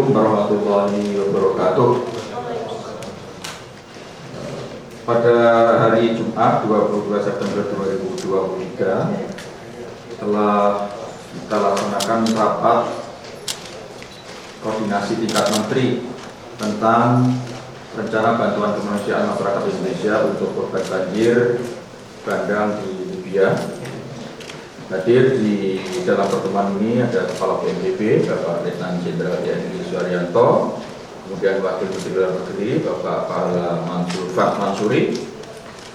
Assalamualaikum warahmatullahi wabarakatuh. Pada hari Jumat 22 September 2023 telah kita laksanakan rapat koordinasi tingkat menteri tentang rencana bantuan kemanusiaan masyarakat Indonesia untuk korban banjir bandang di Libya. Hadir di dalam pertemuan ini ada Kepala BNPB Bapak Letnan Jenderal TNI Suharyanto, kemudian Wakil Menteri Luar Negeri Bapak Pahala Mansuri,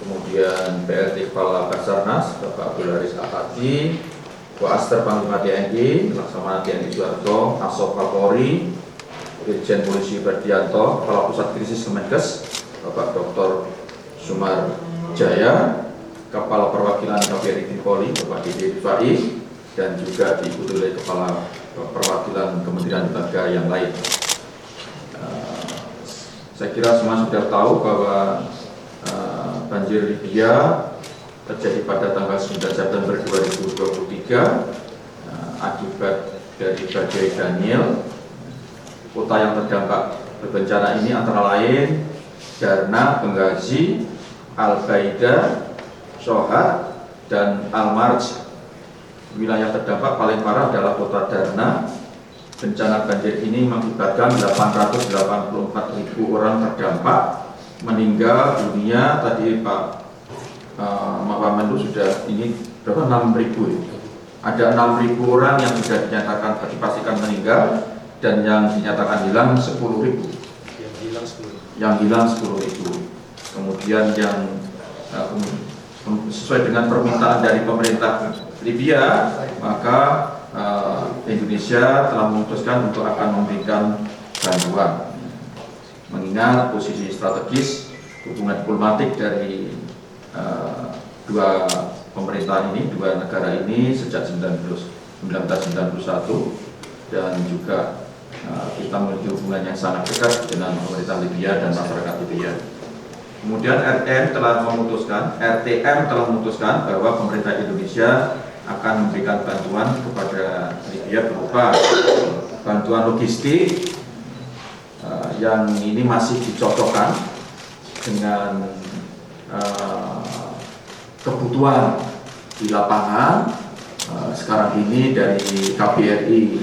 kemudian PLT Kepala Basarnas Bapak Abdul Haris Akadi, Koaster Panglima TNI, Laksamana TNI Soeharto, Asop Kapolri, Dirjen Polisi Berdianto, Kepala Pusat Krisis Kemenkes Bapak Dr. Sumar Jaya, Kepala Perwakilan KBRI Tripoli Bapak Didi Rifai, dan juga diikuti oleh Kepala Perwakilan Kementerian Lembaga yang lain. Saya kira semua sudah tahu bahwa banjir Libya terjadi pada tanggal 9 September 2023 akibat dari badai Daniel. Kota yang terdampak bencana ini antara lain Darna, Benghazi, Al-Baida, Sohar, dan Al-Marj. Wilayah terdampak paling parah adalah kota Darna. Bencana banjir ini mengakibatkan 884.000 orang terdampak, meninggal dunia. Tadi Pak Menlu sudah ini berapa? 6.000 ya? Ada 6.000 orang yang sudah dinyatakan dipastikan meninggal, dan yang dinyatakan hilang 10.000. Yang hilang 10.000. Kemudian yang sesuai dengan permintaan dari pemerintah Libya, maka Indonesia telah memutuskan untuk akan memberikan bantuan. Mengingat posisi strategis hubungan diplomatik dari dua pemerintahan ini, dua negara ini sejak 1991, dan juga kita memiliki hubungan yang sangat dekat dengan pemerintah Libya dan masyarakat Libya. Kemudian RTM telah memutuskan bahwa pemerintah Indonesia akan memberikan bantuan kepada Libya berupa bantuan logistik yang ini masih dicocokkan dengan kebutuhan di lapangan. Sekarang ini dari KBRI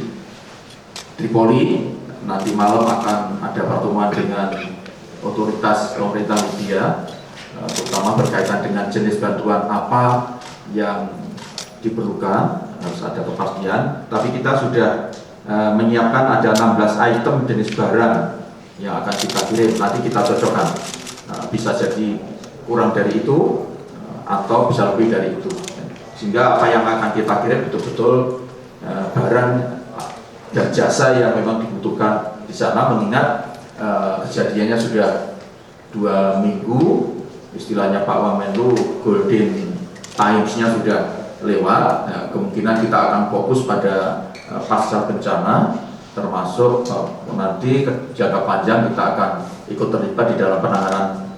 Tripoli, nanti malam akan ada pertemuan dengan otoritas pemerintah Libya, terutama berkaitan dengan jenis bantuan apa yang diperlukan, harus ada kepastian. Tapi kita sudah menyiapkan ada 16 item jenis barang yang akan kita kirim. Nanti kita cocokkan, bisa jadi kurang dari itu atau bisa lebih dari itu, sehingga apa yang akan kita kirim betul-betul barang dan jasa yang memang dibutuhkan di sana. Mengingat kejadiannya sudah 2 minggu, istilahnya Pak Wamenlu, golden times-nya sudah lewat. Kemungkinan kita akan fokus pada pasca bencana, termasuk nanti jangka panjang kita akan ikut terlibat di dalam penanganan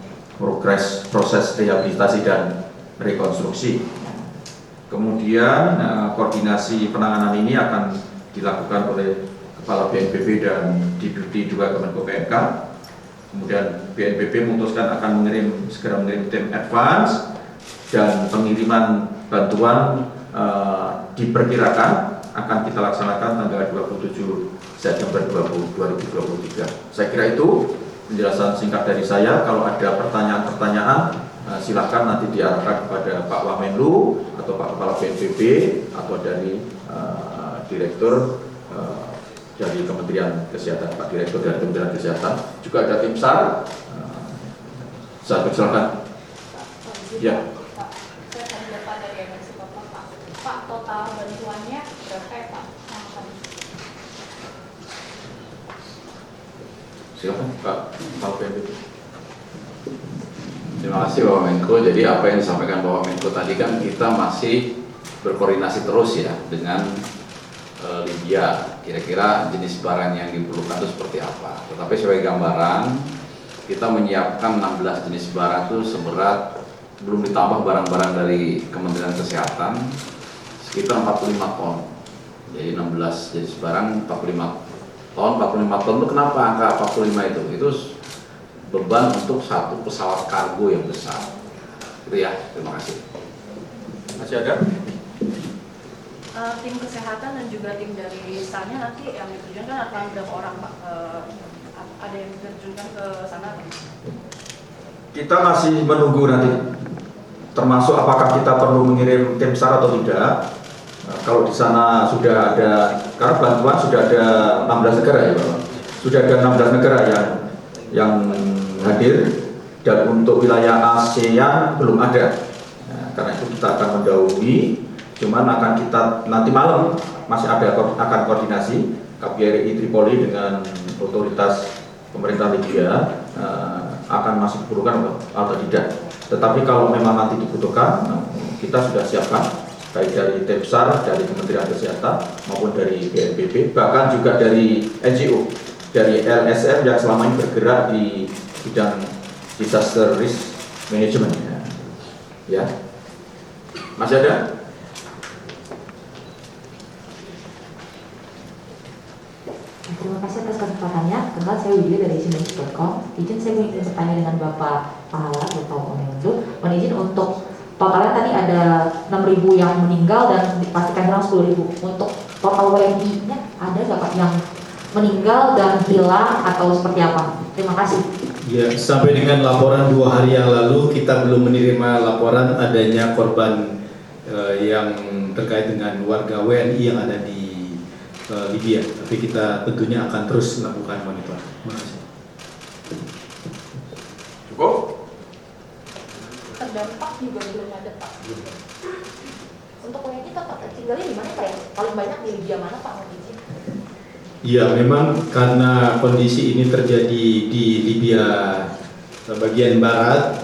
proses rehabilitasi dan rekonstruksi. Kemudian koordinasi penanganan ini akan dilakukan oleh Kepala BNPB dan Deputi 2 Kemenko PMK. Kemudian BNPB memutuskan akan segera mengirim tim advance, dan pengiriman bantuan diperkirakan akan kita laksanakan tanggal 27 September 2023. Saya kira itu penjelasan singkat dari saya. Kalau ada pertanyaan-pertanyaan, silakan nanti diarahkan kepada Pak Wamenlu atau Pak Kepala BNPB atau dari Direktur dari Kementerian Kesehatan, Pak Direktur dari Kementerian Kesehatan. Juga ada tim SAR. Saya persilakan. Ya. Pak, saya akan dapat dari MNC Pak, total bantuannya berapa ya Pak? Silakan Pak Kepala BNPB. Terima kasih Bapak Menko. Jadi apa yang disampaikan Bapak Menko tadi kan kita masih berkoordinasi terus ya dengan Libya, kira-kira jenis barang yang diperlukan itu seperti apa. Tetapi sebagai gambaran, kita menyiapkan 16 jenis barang itu seberat, belum ditambah barang-barang dari Kementerian Kesehatan, sekitar 45 ton. Jadi 16 jenis barang 45 ton, 45 ton itu kenapa angka 45 itu? Itu beban untuk satu pesawat kargo yang besar. Itu ya, terima kasih. Masih ada? Tim kesehatan dan juga tim dari SANnya nanti yang diterjunkan akan berapa orang Pak? Ada yang diterjunkan ke sana? Kita masih menunggu nanti, termasuk apakah kita perlu mengirim tim SAR atau tidak. Kalau di sana sudah ada, karena bantuan sudah ada 16 negara ya Pak. Sudah ada 16 negara yang hadir, dan untuk wilayah ASEAN belum ada. Nah, karena itu kita akan mendahului, cuman akan kita nanti malam masih ada akan koordinasi KBRI Tripoli dengan otoritas pemerintah Libya akan masih diperlukan atau tidak. Tetapi kalau memang nanti dibutuhkan, kita sudah siapkan baik dari tim SAR, dari Kementerian Kesehatan maupun dari BNPB, bahkan juga dari NGO, dari LSM yang selama ini bergerak di bidang disaster risk management. Ya, masih ada? Terima kasih atas kesempatannya. Kenal, saya Widya dari Sinews.com. Izin saya ingin bertanya dengan Bapak Pahala atau Menlu. Mohon izin untuk Pak Pahala, tadi ada 6.000 yang meninggal dan dipastikan hilang 10.000. Untuk total WNI-nya ada nggak Pak yang meninggal dan hilang atau seperti apa? Terima kasih. Ya, sampai dengan laporan 2 hari yang lalu kita belum menerima laporan adanya korban yang terkait dengan warga WNI yang ada di Libya. Tapi kita tentunya akan terus melakukan monitor. Terima kasih. Cukup? Terdampak juga belum ada Pak. Untuk WNI tempat tinggalnya di mana Pak ya? Paling banyak di Libya mana Pak? Mohon izin. Ya, memang karena kondisi ini terjadi di Libya bagian barat,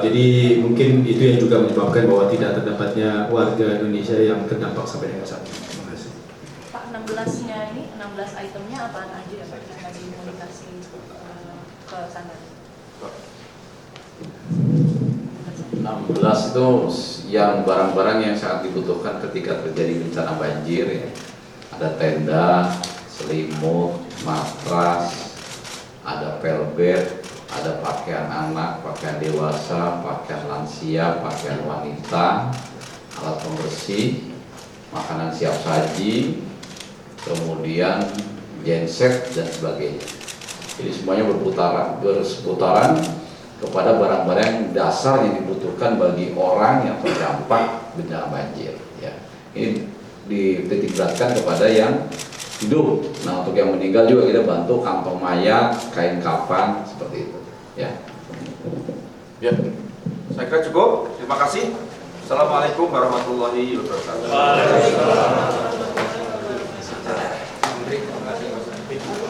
jadi mungkin itu yang juga menyebabkan bahwa tidak terdapatnya warga Indonesia yang terdampak sampai dengan saat ini. Terima kasih. Pak, 16-nya ini, 16 itemnya apaan aja ya Pak yang lagi komunikasi ke sana? 16 itu yang barang-barang yang sangat dibutuhkan ketika terjadi bencana banjir ya. Ada tenda, selimut, matras, ada pelbed, ada pakaian anak, pakaian dewasa, pakaian lansia, pakaian wanita, alat pembersih, makanan siap saji, kemudian genset dan sebagainya. Jadi semuanya berseputaran kepada barang-barang dasar yang dibutuhkan bagi orang yang terdampak bencana banjir. Ya. Ini dititik beratkan kepada yang hidup. Nah, untuk yang meninggal juga kita bantu kantong mayat, kain kafan seperti itu. Ya. Ya, saya kira cukup. Terima kasih. Assalamualaikum warahmatullahi wabarakatuh.